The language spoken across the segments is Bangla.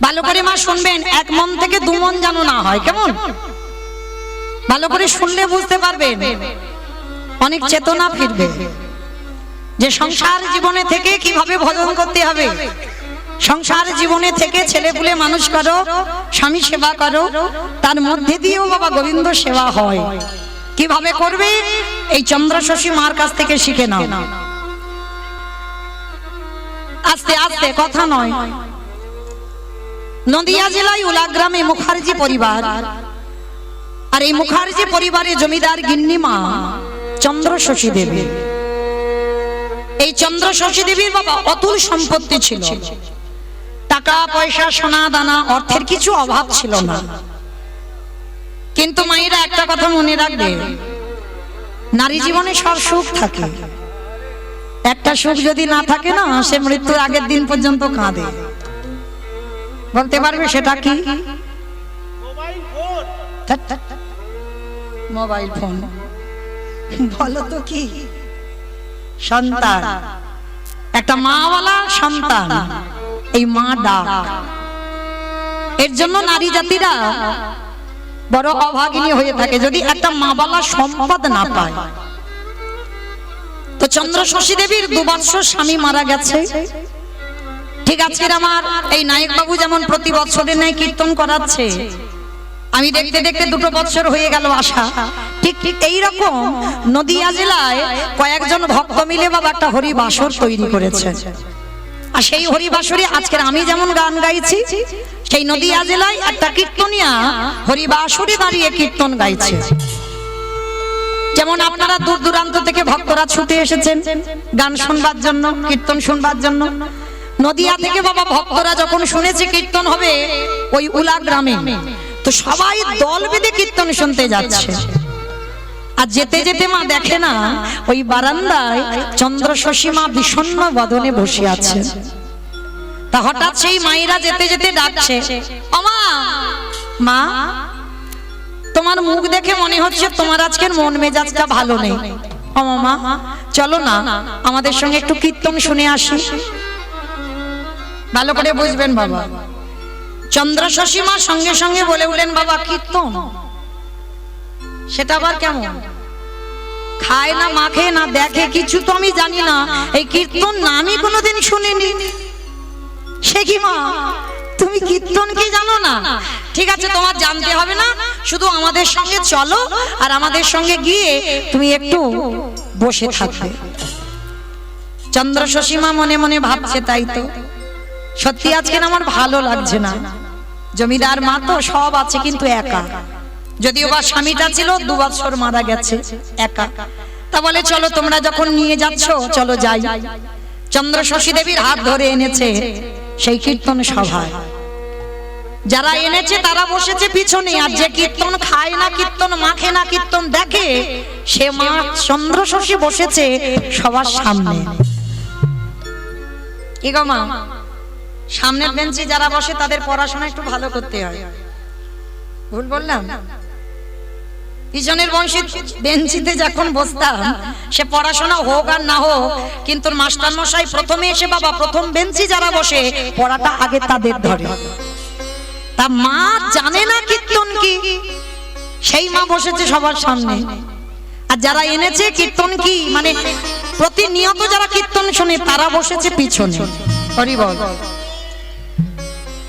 ভালো করে মা শুনবেন, এক মন থেকে দু মন যেন না হয়, কেমন? ভালো করে শুনলে বুঝতে পারবেন, অনেক চেতনা ফিরবে যে সংসার জীবনে থেকে কিভাবে ভজন করতে হবে। সংসার জীবনে থেকে ছেলেপুলে মানুষ করো, স্বামী সেবা করো, তার মধ্যে দিয়েও বাবা গোবিন্দ সেবা হয়। কিভাবে করবে এই চন্দ্রশশী মার কাছ থেকে শিখে নাও। আস্তে আস্তে, কথা নয়। নদিয়া জেলায় উলা গ্রামে মুখার্জি পরিবার, আর এই মুখার্জি পরিবারে জমিদার গিন্নিমা চন্দ্রশশী দেবী। এই চন্দ্রশশী দেবীর বাবা অতুল সম্পত্তি ছিল, টাকা পয়সা সোনা দানা অর্থের কিছু অভাব ছিল না। কিন্তু মায়েরা একটা কথা মনে রাখবে, নারী জীবনে সব সুখ থাকে, একটা সুখ যদি না থাকে না, সে মৃত্যুর আগের দিন পর্যন্ত কাঁদে। বলতে পারবে সেটা কি? Mobile phone. বলো তো কি? সন্তান, একটা মাওয়ালা সন্তান, এই মা ডাক। এর জন্য নারী জাতিরা বড় অভাগিনী হয়ে থাকে যদি একটা মাওয়ালা সম্পদ না পায়। তো চন্দ্রশশী দেবীর 2 বৎসর স্বামী মারা গেছে। ঠিক আজকের আমার এই নায়ক বাবু যেমন প্রতি বছরের ন্যায় কীর্তন করাচ্ছে, আমি দেখতে দেখতে 2 বছর হয়ে গেল আসা। ঠিক ঠিক এইরকম নদিয়া জেলায় কয়েকজন ভক্ত মিলে বাবা একটা হরি বাসর তৈরি করেছে। আর সেই হরি বাসরে আজকের আমি যেমন গান গাইছি, সেই নদিয়া জেলায় একটা কীর্তনিয়া হরি বাসরে দাঁড়িয়ে কীর্তন গাইছে। যেমন আপনারা দূর দূরান্ত থেকে ভক্তরা ছুটে এসেছেন গান শুনবার জন্য, কীর্তন শুনবার জন্য। নদিয়া থেকে বাবা ভক্তরা যখন শুনেছে কীর্তন হবে ওই উলা গ্রামে, তো সবাই দল বেঁধে কীর্তন শুনতে যাচ্ছে। আর যেতে যেতে মা দেখে না ওই বারান্দায় চন্দ্রশশী মা বিষণ্ণ বদনে বসে আছে। তা হঠাৎ সেই মায়েরা যেতে যেতে ডাকছে, ওমা, মা, তোমার মুখ দেখে মনে হচ্ছে তোমার আজকের মন মেজাজটা ভালো নেই। ওমা মা, চলো না আমাদের সঙ্গে একটু কীর্তন শুনে আসি। ভালো করে বুঝবেন বাবা, চন্দ্রশশী মা সঙ্গে সঙ্গে বলে উঠলেন, বাবা কীর্তন সেটা আবার কেমন? খায় না, মাখে না, দেখে কিছু তো আমি জানি না, এই কীর্তন না আমি কোনোদিন শুনিনি। সে কি মা, তুমি কীর্তন কি জানো না? ঠিক আছে, তোমার জানতে হবে না, শুধু আমাদের সঙ্গে চলো, আর আমাদের সঙ্গে গিয়ে তুমি একটু বসে থাকবে। চন্দ্রশশী মা মনে মনে ভাবছে, তাই তো, সত্যি আজকে আমার ভালো লাগছে না। জমিদার মা তো সব আছে কিন্তু একা, যদিও বা স্বামীটা ছিল 2 বছর মারা গেছে, একা। তা বলে চলো তোমরা যখন নিয়ে যাচ্ছ চলো যাই। চন্দ্রশশী দেবীর হাত ধরে এনেছে সেই কীর্তন সভায়। যারা এনেছে তারা বসেছে পিছনে, আর যে কীর্তন খায় না, কীর্তন মাখে না, কীর্তন দেখে, সে মা চন্দ্রশশী বসেছে সবার সামনে। কি গো মা, সামনের বেঞ্চে যারা বসে তাদের পড়াশোনা একটু ভালো করতে হয়, ভুল বললাম? পিছনের বেঞ্চিতে যখন বসতাম, সে পড়াশোনা হোক আর না হোক, কিন্তু মাস্টার মশাই প্রথমে এসে বাবা প্রথম বেঞ্চি যারা বসে পড়াটা আগে তাদের ধরে। তা মা জানে না কীর্তন কি, সেই মা বসেছে সবার সামনে। আর যারা এনেছে কীর্তন কি, মানে প্রতিনিয়ত যারা কীর্তন শোনে তারা বসেছে পিছনে। হরি বল।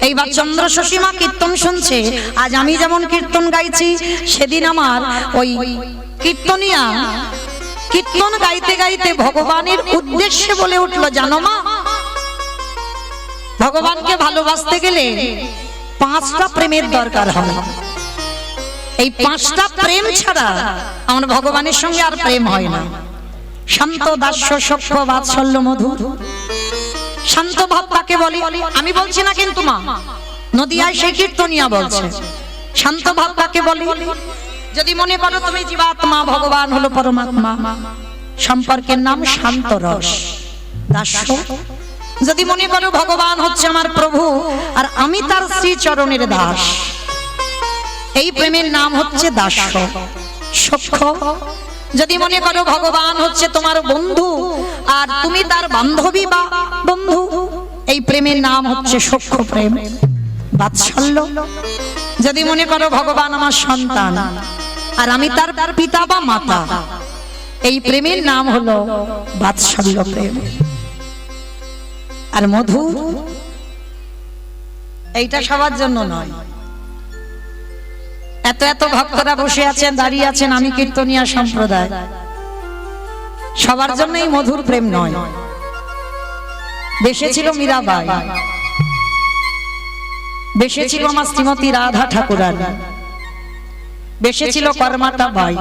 এইবার চন্দ্রশশী মা কীর্তন শুনছে। আজ আমি যেমন কীর্তন গাইছি, সেদিন আমার ওই কীর্তনিয়া কীর্তন গাইতে গাইতে ভগবানের উদ্দেশ্যে বলে উঠলো, জানো মা, ভগবানকে ভালোবাসতে গেলে 5টা প্রেমের দরকার হবে। এই 5টা প্রেম ছাড়া আমার ভগবানের সঙ্গে আর প্রেম হয় না। শান্ত, দাস্য, সখ্য, বাৎসল্য, মধু। শান্ত ভাব কাকে বলে আমি বলছি না কিন্তু মা, নদিয়ায় সেই কীর্তনিয়া বলছে শান্ত ভাব কাকে বলে। যদি মনে করো তুমি জীবাত্মা, ভগবান হলো পরমাত্মা, সম্পর্কের নাম শান্ত রস, দাস্য। যদি মনে করো ভগবান হচ্ছে আমার প্রভু আর আমি তার শ্রী চরণের দাস, এই প্রেমের নাম হচ্ছে দাস্য। সখ্য। যদি মনে করো ভগবান হচ্ছে তোমার বন্ধু আর তুমি তার বান্ধবী বা বন্ধু, এই প্রেমের নাম হচ্ছে সখ্য প্রেম। বাৎসল্য। যদি মনে করো ভগবান আমার সন্তান আর আমি তার পিতা বা মাতা, এই প্রেমের নাম হলো বাৎসল্য প্রেম। আর মধু এইটা সবার জন্য নয়। এত এত ভক্তরা বসে আছেন, দাঁড়িয়ে আছেন, আমি কীর্তনিয়া সম্প্রদায়, সবার জন্য এই মধুর প্রেম নয়। দেশে ছিল মীরাবাই, দেশে ছিল আমার শ্রীমতী রাধা ঠাকুরানী, দেশে ছিল কর্মাটা বাই,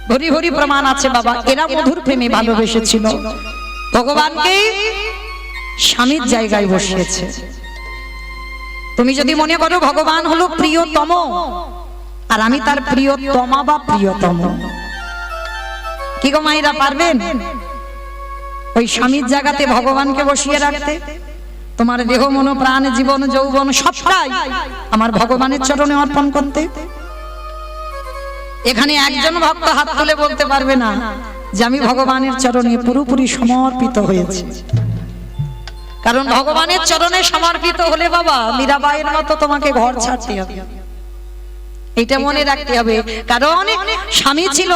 ভরি ভরি প্রমাণ আছে বাবা। এরা মধুর প্রেমে ভালোবেসেছিল, ভগবানকে স্বামীর জায়গায় বসিয়েছে। তুমি যদি মনে করো ভগবান হলো প্রিয়তম আর আমি তার প্রিয়তমা বা প্রিয়তম, কি গো মায়েরা পারবেন ওই স্বামীর জায়গাতে ভগবানকে বসিয়ে রাখতে? তোমার দেহ মন প্রাণ জীবন যৌবন সবটাই আমার ভগবানের চরণে অর্পণ করতে? এখানে একজন ভক্ত হাত তুলে বলতে পারবে না যে আমি ভগবানের চরণে পুরোপুরি সমর্পিত হয়েছি। কারণ ভগবানের চরণে সমর্পিত হলে বাবা মীরাবাইয়ের মতো তোমাকে ঘর ছাড়তে হবে, এটা মনে রাখতে হবে। কারণ স্বামী ছিল,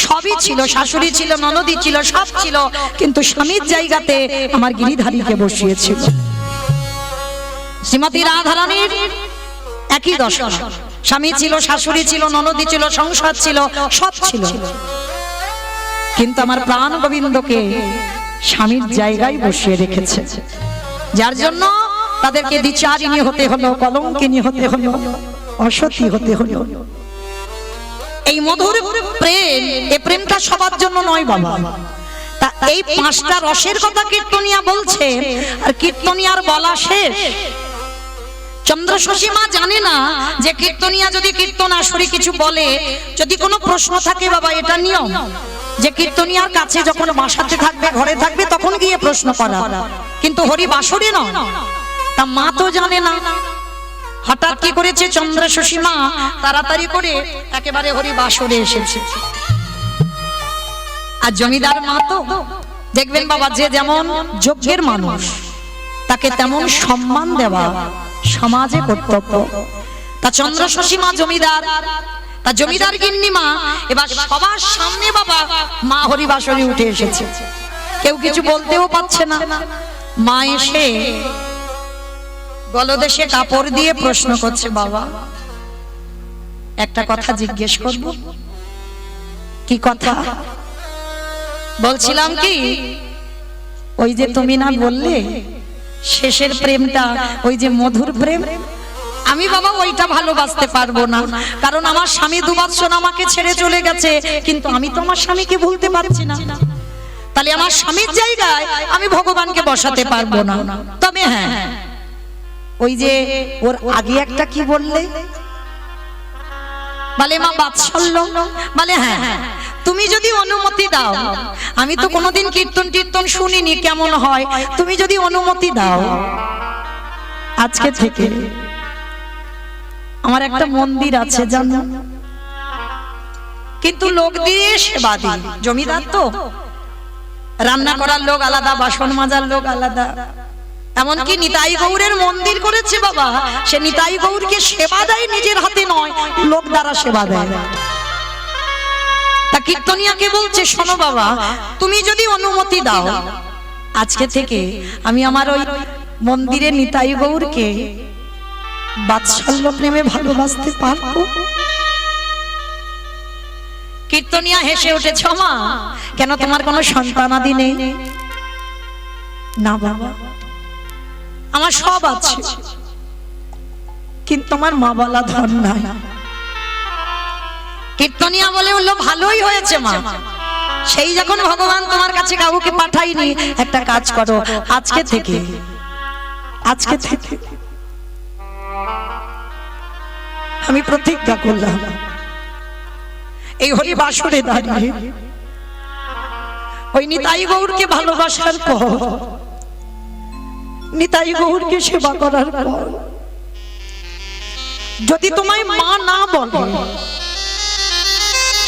সবই ছিল, শাশুড়ি ছিল, ননদী ছিল, সব ছিল, কিন্তু স্বামীর জায়গাতে আমার গিরিধারীকে বসিয়েছিল। শ্রীমতী রাধারানীর একই দশা, স্বামী ছিল, শাশুড়ি ছিল, ননদী ছিল, সংসার ছিল, সব ছিল, কিন্তু আমার প্রাণ গোবিন্দকে স্বামীর জায়গায় বসিয়ে রেখেছে। যার জন্য তাদেরকে দ্বিচারিণী হতে হলো, কলঙ্কিনী হতে হলো, অসতী হতে হলো। এই মধুর প্রেম, এই প্রেমটা সবার জন্য নয় বাবা। তা এই পাঁচটা রসের কথা কীর্তনিয়া বলছে, আর কীর্তনিয়ার বলা শেষ। চন্দ্রশশী মা জানে না যে কীর্তনিয়া যদি কীর্তন আসরে কিছু বলে, যদি কোনো প্রশ্ন থাকে বাবা, এটা নিয়ম যে কীর্তনিয়ার কাছে যখন বাসাতে থাকবে, ঘরে থাকবে, তখন গিয়ে প্রশ্ন করা, কিন্তু হরি বাসরে নয়। তা মা তো জানে না, হঠাৎ কি করেছে চন্দ্রশশী মা তাড়াতাড়ি করে একেবারে হরি বাসরে এসেছে। আর জমিদার মা তো দেখবেন বাবা, যে যেমন যোগ্যের মানুষ তাকে তেমন সম্মান দেওয়া সমাজে কর্তব্য। তা চন্দ্রশশী মা জমিদার, তা জমিদার গিন্নি মা এবার সবার সামনে বাবা মা হরিবাসরে উঠে এসেছে, কেউ কিছু বলতেও পারছে না। মা এসে গলদেশে কাপড় দিয়ে প্রশ্ন করছে, বাবা একটা কথা জিজ্ঞেস করব। কি কথা? বলছিলাম কি, ওই যে তুমি না বললে শেষের প্রেমটা ওই যে মধুর প্রেম, আমি বাবা ওইটা ভালোবাসতে পারবো না, কারণ আমার স্বামী 2 বছর আমাকে ছেড়ে চলে গেছে, কিন্তু আমি তো আমার স্বামীকে ভুলতে পারছি না। তাহলে আমার স্বামীর জায়গায় আমি ভগবানকে বসাতে পারবো না। তবে হ্যাঁ, ওই যে ওর আগে একটা কি বললে, বলে মা বাৎসল্য, বলে হ্যাঁ তুমি যদি অনুমতি দাও, আমি তো কোনোদিন কীর্তন শুনিনি কেমন হয়, তুমি যদি অনুমতি দাও, আজকে থেকে আমার একটা মন্দির আছে জানো, কিন্তু লোক দিয়ে সেবা দিই। জমিদার তো, রান্না করার লোক আলাদা, বাসন মাজার লোক আলাদা। এমনকি নিতাই গৌরের মন্দির করেছে বাবা, সে নিতাই গৌরকে সেবা দেয়, নিজের হাতে নয়, লোক দ্বারা সেবা দেয়। তা কীর্তনিয়াকে বলছে, শোনো বাবা, তুমি যদি অনুমতি দাও, আজকে থেকে আমি আমার ওই মন্দিরে নিতাই গৌরকে বাৎসল্য প্রেমে ভালোবাসতে পারবো। কীর্তনিয়া হেসে উঠেছ, মা কেন তোমার কোনো সন্তানাদি নেই? না বাবা, আমার সব আছে, কিন্তু আমার মা বলা ধন নাই। কীর্তনিয়া বলে উঠলো, ভালোই হয়েছে মা, সেই যখন ভগবান তোমার কাছে কাউকে পাঠাইনি, একটা কাজ করো, আজকে থেকে আমি প্রতিজ্ঞা করলাম, এই হরি বাসরে দাঁড়িয়ে ওই নিতাই গৌরকে ভালোবাসার পর, নিতাই গৌরকে সেবা করার পর, যদি তোমায় মা না বলে,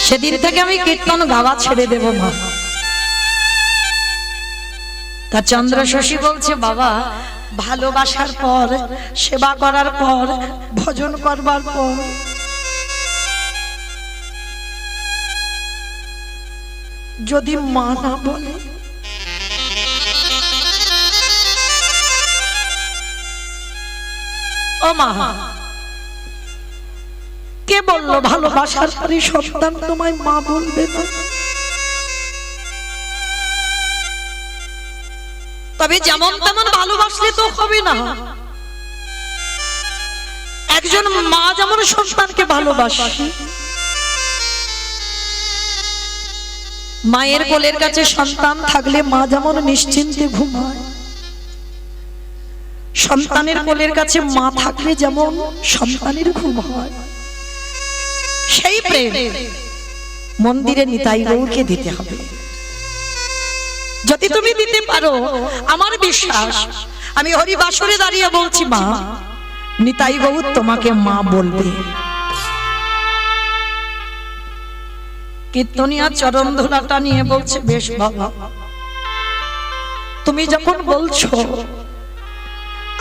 সেদিন থেকে আমি কীর্তন গাওয়া ছেড়ে দেব মা। তা চন্দ্রশশী বলছে, বাবা ভালোবাসার পর, সেবা করার পর, ভজন করবার পর যদি মা না বলে, ও মা, কে বললো ভালোবাসার পরে সন্তান তোমায় মা বলবে না? তবে যেমন তেমন ভালোবাসলে তো হবে না। একজন মা যেমন সন্তানকে ভালোবাসে, মায়ের কোলের কাছে সন্তান থাকলে মা যেমন নিশ্চিন্তে ঘুমায়, সন্তানের কোলের কাছে মা থাকলে যেমন সন্তানের ঘুম হয়, সেই প্রেম মন্দিরে নিতাই গৌরকে দিতে হবে। যদি তুমি দিতে পারো, আমার বিশ্বাস, আমি হরিবাসরে দাঁড়িয়ে বলছি, মা, নিতাই গৌর তোমাকে মা বলবে। কীর্তনিয়া চরণ ধুলাটা নিয়ে বলছে, বেশ বাবা, তুমি যখন বলছো,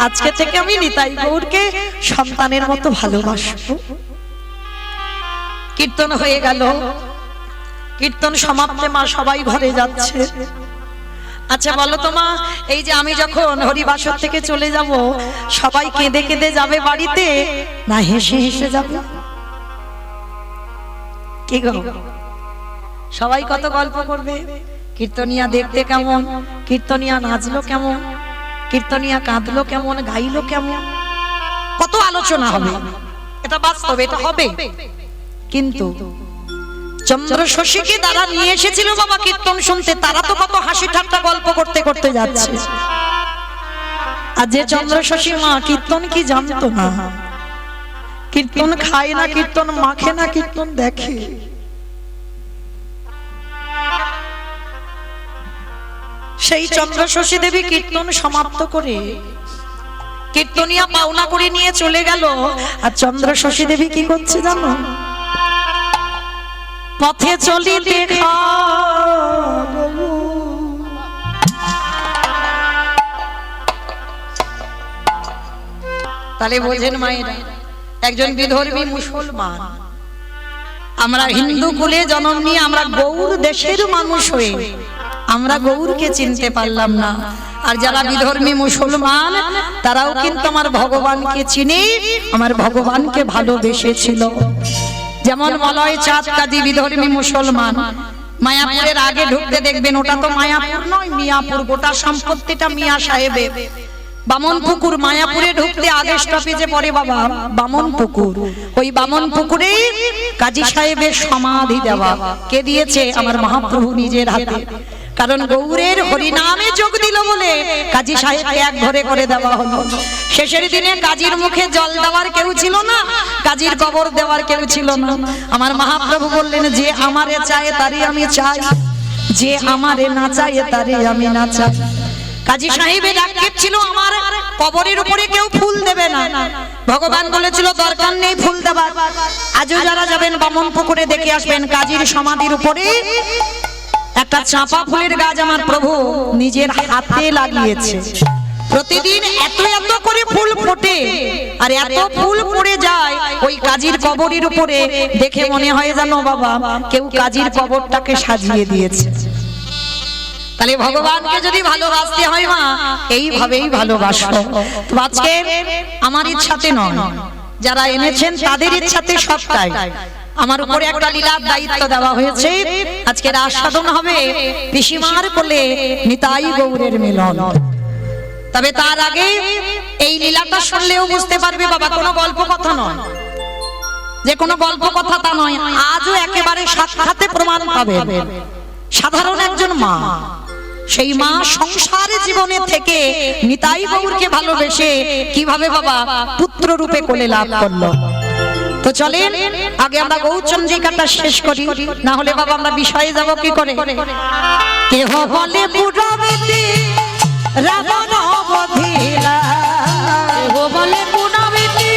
আজকে থেকে আমি নিতাই গৌরকে সন্তানের মতো ভালোবাসবো। কীর্তন হয়ে গেল, কীর্তন সমাপ্তে মা সবাই ঘরে যাচ্ছে। আচ্ছা বলো তো মা, এই যে আমি যখন হরিবাসর থেকে চলে যাব, সবাই কেঁদে কেঁদে যাবে বাড়িতে, না হেসে হেসে যাবে? কি গো, সবাই কত গল্প করবে, কীর্তনিয়া দেখতে কেমন, কীর্তনিয়া নাচলো কেমন, কীর্তনিয়া কাঁদলো কেমন, গাইলো কেমন, কত আলোচনা হবে। এটা বাস্তব, এটা হবে। কিন্তু চন্দ্র শশীকে তারা নিয়ে এসেছিল বাবা কীর্তন শুনতে, তারা তো কত হাসি ঠাট্টা গল্প করতে করতে যাচ্ছে। আর যে চন্দ্র শশী মা কীর্তন কি জানতো না, কীর্তন খায় না, কীর্তন মাখে না, কীর্তন দেখে। সেই চন্দ্র শশী দেবী কীর্তন সমাপ্ত করে কীর্তনিয়া পাওনা করে নিয়ে চলে গেল। আর চন্দ্র শশী দেবী কি করছে জানো? পথে চলিতে তাহলে বোঝেন মায়েরা, একজন বিধর্মী মুসলমান, আমরা হিন্দু কুলে জন্ম নিয়ে, আমরা গৌর দেশের মানুষ হয়ে আমরা গৌরকে চিনতে পারলাম না। আর যারা বিধর্মী মুসলমান, তারাও কিন্তু আমার ভগবানকে চিনে, আমার ভগবানকে ভালোবেসেছিল। যেমন মলয় চাঁদ কাজী বিধর্মী মুসলমান, মায়াপুরের আগে ঢুকতে দেখবেন, ওটা তো মায়াপুর নয়, মিয়াপুর, গোটা সম্পত্তিটা মিয়া সাহেবের। বামনপুকুর, মায়াপুরে ঢুকতে আগে স্টপেজে পড়ে বাবা বামনপুকুর। ওই বামনপুকুরে কাজী সাহেবের সমাধি দেওয়া। কে দিয়েছে? আমার মহাপ্রভু নিজের হাতে। কারণ গৌরের হরিনামে যোগ দিল বলে কাজী সাহেবকে এক ঘরে করে দেওয়া হলো। শেষের দিনে কাজীর মুখে জল দেওয়ার কেউ ছিল না, কাজীর কবর দেওয়ার কেউ ছিল না। আমার মহাপ্রভু বললেন, যে আমারে চায় তারই আমি চাই, যে আমারে না চায় তারই আমি না চাই। কাজী সাহেবের আক্ষেপ ছিল, আমার কবরের উপরে কেউ ফুল দেবে না। ভগবান বলেছিল, দরকার নেই ফুল দেবার। আজও যারা যাবেন বামনপুকুরে দেখে আসবেন, কাজীর সমাধির উপরে একটা চাঁপা ফুলের গাছ আমার প্রভু নিজের হাতে লাগিয়েছে। প্রতিদিন এত এত করে ফুল ফোটে, আর এত ফুল পড়ে যায় ওই কাজীর কবরের উপরে। দেখে মনে হয় জানো বাবা, কেউ কাজীর কবরটাকে সাজিয়ে দিয়েছে। তাহলে ভগবানকে যদি ভালোবাসতে হয় মা, এইভাবেই ভালোবাসো। তো আজকে আমার ইচ্ছাতে নয়, যারা এনেছেন তাদের ইচ্ছাতে সবটাই। আমার উপরে একটা লীলার দায়িত্ব দেওয়া হয়েছে। আজকে রাস সাধন হবে পিসিমার কোলে নিতাই গৌরের মিলন। তবে তার আগে এই লীলাটা শুনলেও বুঝতে পারবে বাবা, কোনো গল্প কথা নয়, যে কোনো গল্প কথা তা নয়। আজও একেবারে সাক্ষাতে প্রমাণ পাবে। সাধারণ একজন মা, সেই মা সংসার জীবনে থেকে নিতাই গৌরকে ভালোবেসে কিভাবে বাবা পুত্র রূপে কোলে লাভ করলো। তো চলেন আগে আমরা গৌরচন্দ্রিকাটা শেষ করি, না হলে বাবা আমরা বিষয়ে যাব কি করে। কেহ বলে পুরবতী রাবণ বধিলা, কেহ বলে পুরবতী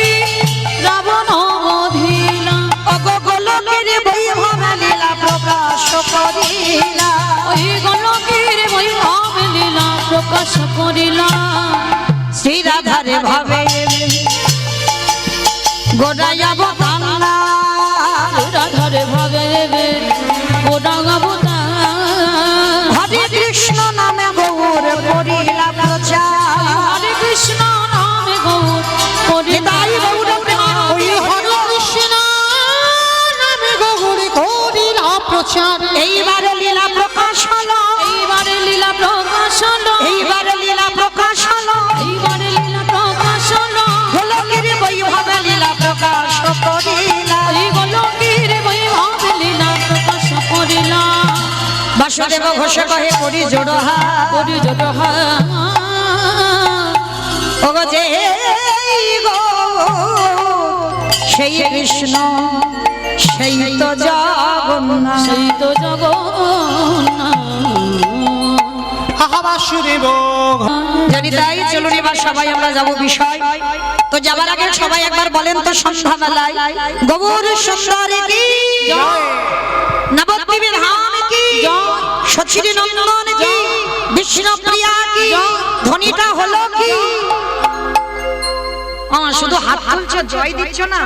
রাবণ বধিলা, ওগো গোলকের বৈভব লীলা প্রকাশ করিলা, ওই গোলকের বৈভব লীলা প্রকাশ করিলা। শ্রী রাধারে ভাবে গোড়ায় অবদান রাধারে ভাবে গোটা অবদান হরে কৃষ্ণ নামে গৌর করিলা প্রচার হরে কৃষ্ণ নামে গৌর নিতাই গৌর ওই হরে কৃষ্ণ নামে গৌর করিলা প্রচার এইবারে লীলা প্রকাশ হলো এইবারে লীলা প্রকাশ হলো এইবারে লীলা প্রকাশ হলো এইবারে লীলা প্রকাশ হলো হলো গিরি বৈভবে লীলা প্রকাশ করিলা এই গোলকের বৈভব লীলা প্রকাশ করিলা বাসুদেব ঘোষ কহে করি জোড়হা করি জোড়হা ওগো যে গো সেই কৃষ্ণ সেই তো জগন্নাথ সেই তো জগন্নাথ বাসুদেব জানি তাই চলুন এবার সবাই আমরা যাব বিষয় তো যাবার আগে সবাই একবার বলেন তো সন্ধ্যাবেলায় গৌর সুন্দর কি নবদ্বীপ ধাম কি সচির নন্দন কি বিষ্ণুপ্রিয়া কি ধ্বনিটা হলো কি আমার শুধু হাত তুলছো জয় দিচ্ছ না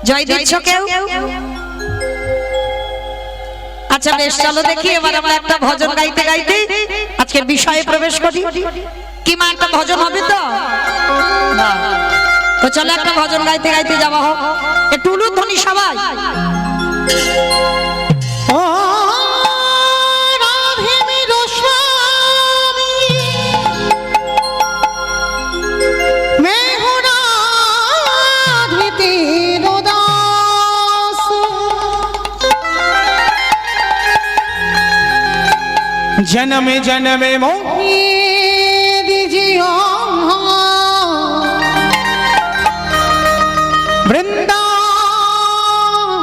জয় দিচ্ছ কেউ আচ্ছা বেশ চলো দেখি এবার আমরা একটা ভজন গাইতে গাইতে আজকের বিষয়ে প্রবেশ করি কি মা একটা ভজন হবে তো তো চলো একটা ভজন গাইতে গাইতে যাওয়া হোক একটু উলুধ্বনি সবাই ও রাধে মেরো স্বামী मैं हूँ राधे तेरो दास जन्म जन्म मोहि दीजियो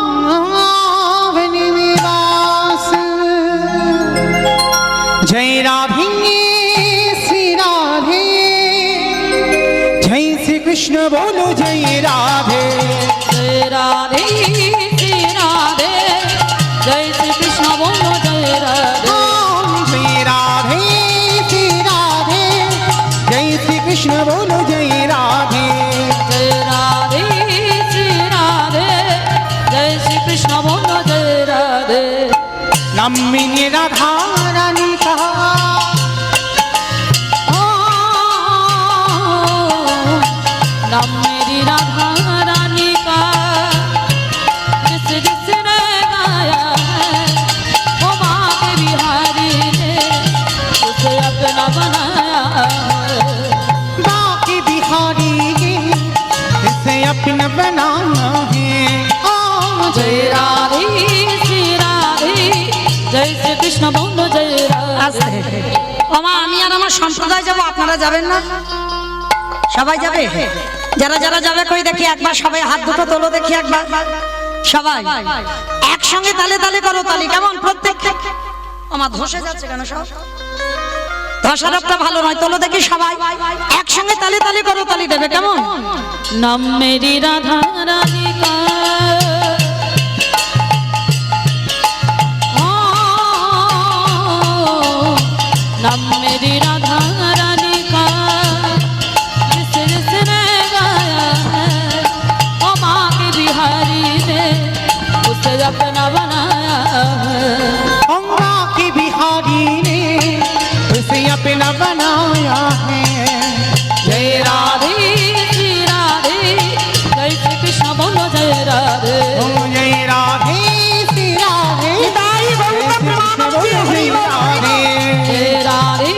वृंदावन निवास जय राधे श्री राधे जय श्री कृष्ण बोलो जय राधे जय राधे श्री राधे जय श्री कृष्ण बोलो जय राधे जय राधे श्री राधे जय श्री कृष्ण बोलो जय राधे जय राधे श्री राधे जय श्री कृष्ण बोलो जय राधे नम्मिनी राधा रानी कहा नाम मेरी राधा रानी का जिसने गाया है वो माँ के बिहारी ने उसे अपना बनाया है बाकी बिहारी इसे अपना बनाना है जय राधे श्री राधे जय श्री कृष्ण बोलो जय राधे ওমা আমি আর আমার সম্প্রদায় যাব আপনারা যাবেন না সবাই যাবে যারা যারা যাবে কই দেখি একবার সবাই হাত দুটো তোলো দেখি একবার সবাই একসঙ্গে তালে তালে করো তালি কেমন প্রত্যেক আমার ধসে যাচ্ছে কেন সব ধসারটা ভালো নয় তোলো দেখি সবাই একসঙ্গে তালে তালে করো তালি দেবে কেমন नाम मेरी राधा रानी का नाम मेरी राधा रानी का जिसने गाया है वो माँ के बिहारी ने उसे अपना बनाया है अम्मा की बिहारी ने उसे अपना बनाया है जय राधे श्री राधे जय श्री कृष्ण बोलो जय राधे ओ जय राधे श्री राधे তাই বলতে প্রমাণ बोलो जय राधे जय राधे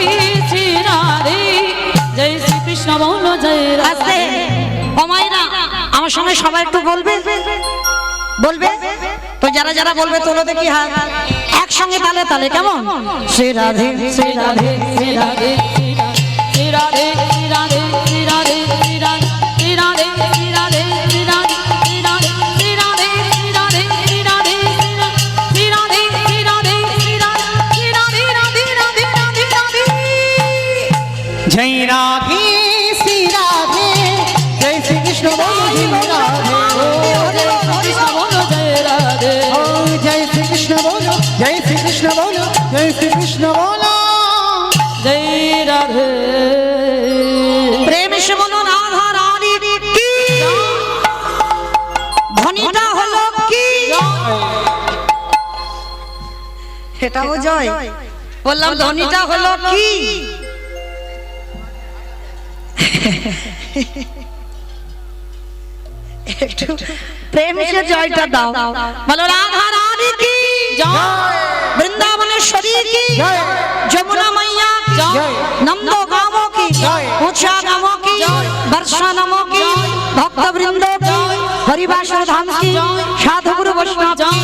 श्री राधे जय श्री कृष्ण बोलो जय আস্তে राधे ও মায়েরা আমার সঙ্গে সবাই একটু বলবে বলবে তো যারা যারা বলবে তোলো দেখি হাত একসঙ্গে তালে তালে কেমন শ্রী রাধে শ্রী রাধে श्री राधे श्री राधे श्री राधे श्री राधे श्री राधे श्री राधे श्री राधे श्री राधे श्री राधे श्री राधे श्री राधे श्री राधे श्री राधे श्री राधे श्री राधे श्री राधे राधे राधे राधे राधे जय राधे श्री राधे जय श्री कृष्ण बोलो जय राधे कृष्ण बोलो जय राधे ओ जय श्री कृष्ण बोलो जय श्री कृष्ण बोलो जय श्री कृष्ण बोलो जय राधे এটাও জয়। বললাম ধ্বনিটা হলো কি? একটু প্রেম সে জয়টা দাও। বলো রাধা রানী কি জয়, বৃন্দাবনেশ্বরী কি জয়, যমুনা मैया জয়, नंद गाँवों की जय। ऊंचा गाँवों की जय। वर्षा नमो की भक्त वृंदों की जय। हरिवासर धाम की जय। साधु गुरु वैष्णव की जय।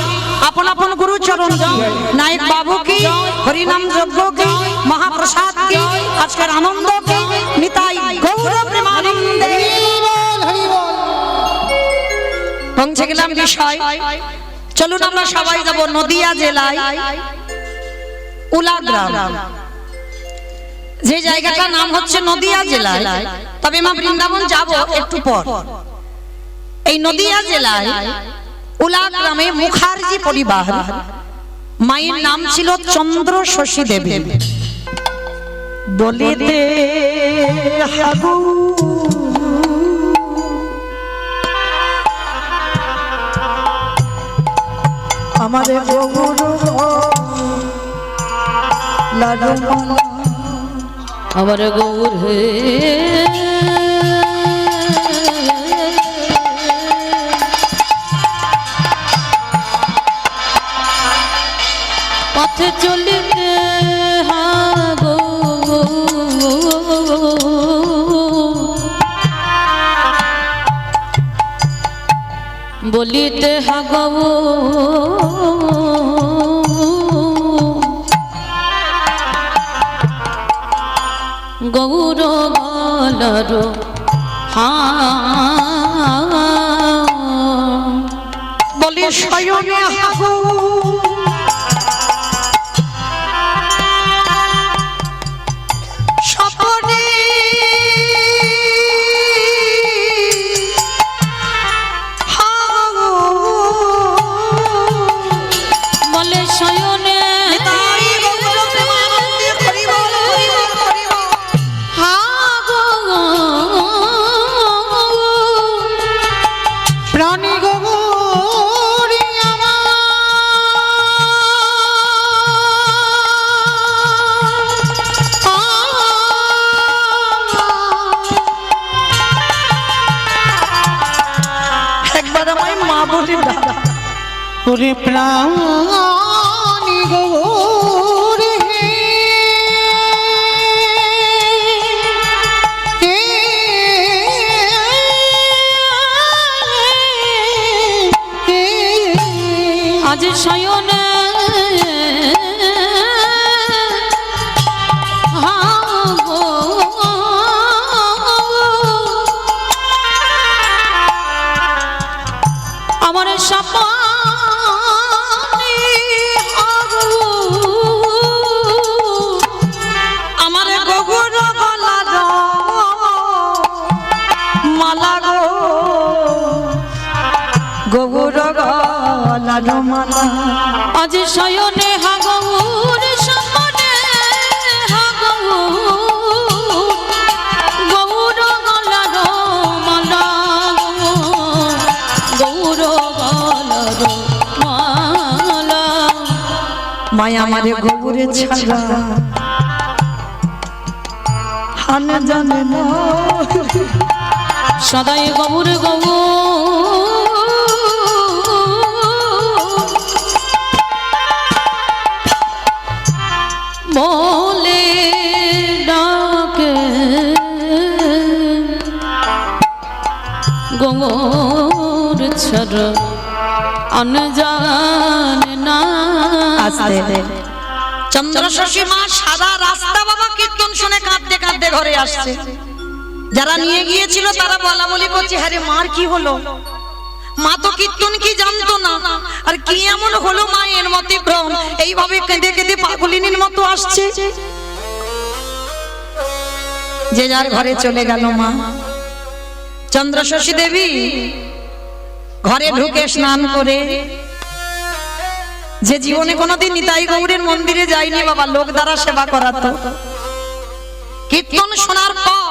अपन अपन गुरु चरण की नायक बाबू की जय। हरिनाम यज्ञ की जय। महाप्रसाद की जय। आजकल आनंद की निताई गौर प्रेमानंदे হরি বল। পৌঁছে গেলাম বিষয়। চলুন আমরা সবাই যাব নদিয়া জেলায় উলা গ্রাম, যে জায়গাটার নাম হচ্ছে নদিয়া জেলায়। তবে মা বৃন্দাবন যাব একটু পর। এই নদিয়া জেলায় উলা গ্রামে মুখার্জি পরিবার, মায়ের নাম ছিল চন্দ্র শশী দেবী। বলিতে হাগু আমাদের গৌর লাডু আমার গৌর হে পথে চলিতে হাগো বলিতে হাগো গৌর গলর হা বলি শয়নে হাগু স্বপনে হাগু বলে শয়নে তাই গৌর প্রেমানন্দে হরি বল হরি বল হরি বল। হাগো প্রাণী গৌরী একবার আমায় মা বলে দাদা। ওরে প্রাণী গৌরী আজ শয়নে হাগো আমার সপনে হাগো আমার গগুর গলার মালা গো গগুর গলার মালা আজ শয়নে হাগৌর সপনে হাগৌর গৌর গলার মালা গৌর গলার মালা মায়া আমারে গগুরে ছাড়া হান জানে না সদাই গৌর গৌর বলে ডাকে গৌর ছাড়া অনজান না আস্তে চন্দ্র শশী মা সাদা রাস্তা বাবা কীর্তন শুনে কাঁদতে কাঁদতে ঘরে আসছে। যারা নিয়ে গিয়েছিল তারা বলা বলি করছে, হ্যাঁ রে মার কি হলো? মা তো কীর্তন কি জানতো না, আর কি এমন হলো মা এর মতে ভ্রম, এইভাবে কেঁদে কেঁদে পাগলিনীর মতো আসছে। যে যার ঘরে চলে গেল মা। চন্দ্র শশী দেবী ঘরে ঢুকে স্নান করে, যে জীবনে কোনোদিন নিতাই গৌরের মন্দিরে যায়নি বাবা, লোক দ্বারা সেবা করাতো, কীর্তন শোনার পর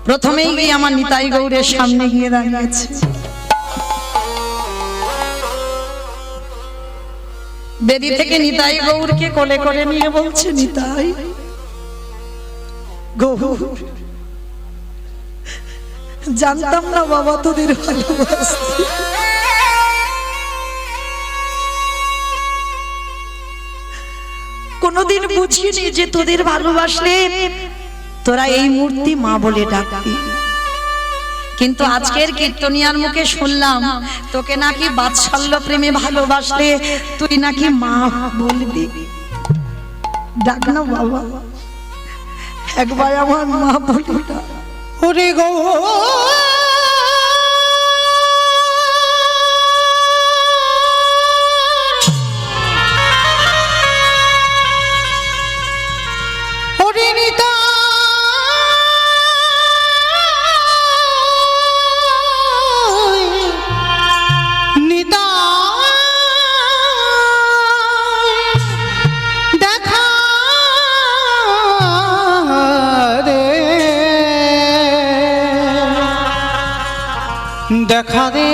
প্রথমেই গিয়ে আমার নিতাই গৌরের সামনে গিয়ে দাঁড়িয়েছে। বেদি থেকে নিতাই গৌরকে কোলে করে নিয়ে বলছে, নিতাই গৌর, জানতাম না বাবা তোদের ভালোবাসতে, কোনদিন বুঝিনি যে তোদের ভালোবাসলে তোরা এই মূর্তি মা বলে ডাকবি। কিন্তু আজকের কীর্তনিয়ার মুখে শুনলাম তোকে নাকি বাৎসল্য প্রেমে ভালোবাসলে তুই নাকি মা বলবি। ডাক না বাবা, একবার আমার মা বলি না। ওরে গো ওরে নিতা নিতা দেখা দে দেখা দে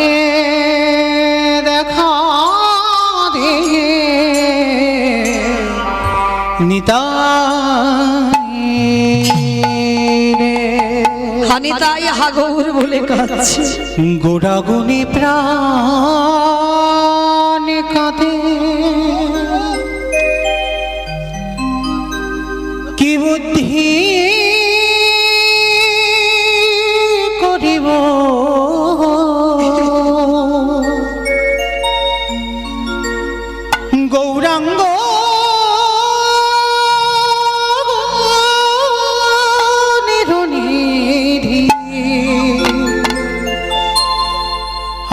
দেখা দে হানিতাই হাগৌর বলে কাঁদছে, গোড়াগুনি প্রাণ কাঁদে, কি বুদ্ধি করিব গৌরাঙ্গ নিরনিধি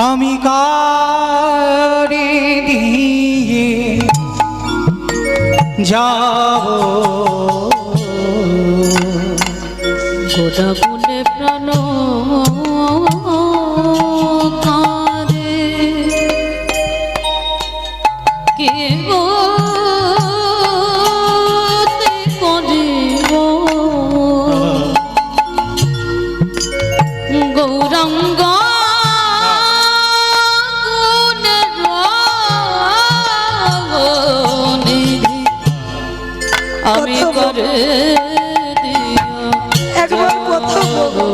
আমি কারে দিয়ে যাব গোটা গুণে প্রাণ কাঁদে, কে গো তে করিব গৌরাঙ্গ আমি করে দিও একবার কথা বলো।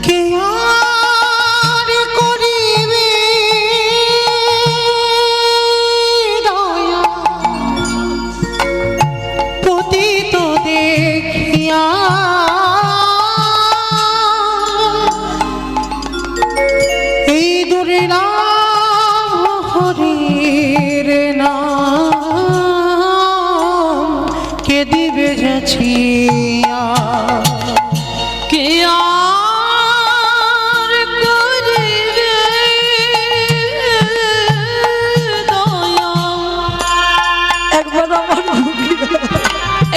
কে আর করিবে দয়া পতিত দেখিয়া এই দুর্নাম হরির নাম কে দিবে যাচিয়া কে আর করিবে দয়া একবার আমার মুখে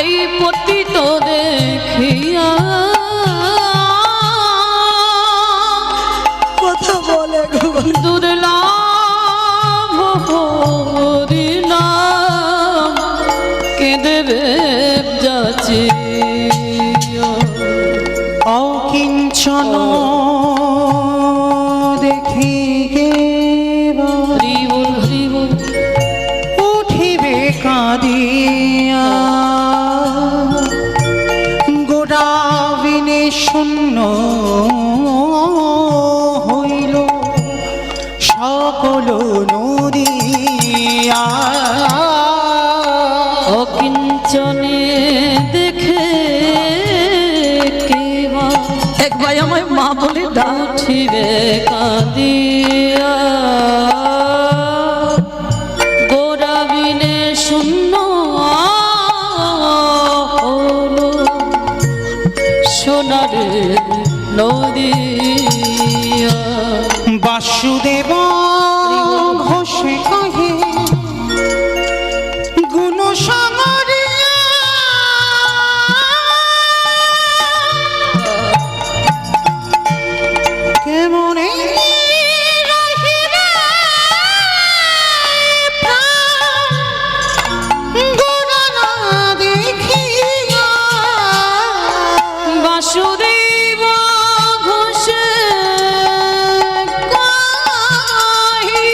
এই পতিত দেখিয়া কথা বলে দুর্লভ হরিনাম কে দেবে যাচিয়া অকিঞ্চন দেখি হরিবুল হরিবুল উঠিবে কাঁদিয়া গোড়াবিনে শূন্য হইল সকল নদিয়া অকিঞ্চনে দেখে কেবা একবার আমায় মা বলে ডাক। উঠিবে কাঁদিয়া গোড়াবিনে শূন্য হলো সোনার নদিয়া বাসুদেব ঘোষে কহে গুণ সাগরিয়া কেমনে রহিবে প্রাণ গুণ না দেখিয়া বাসুদেব ঘোষে কহি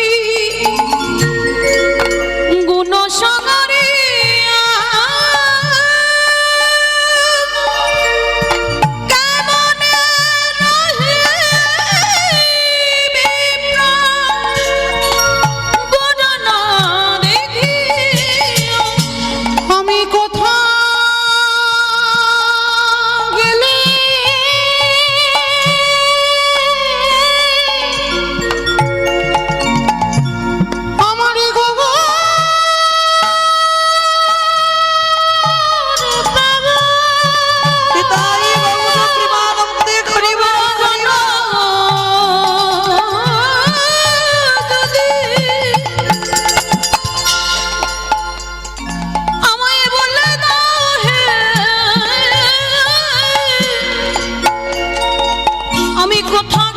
কোথা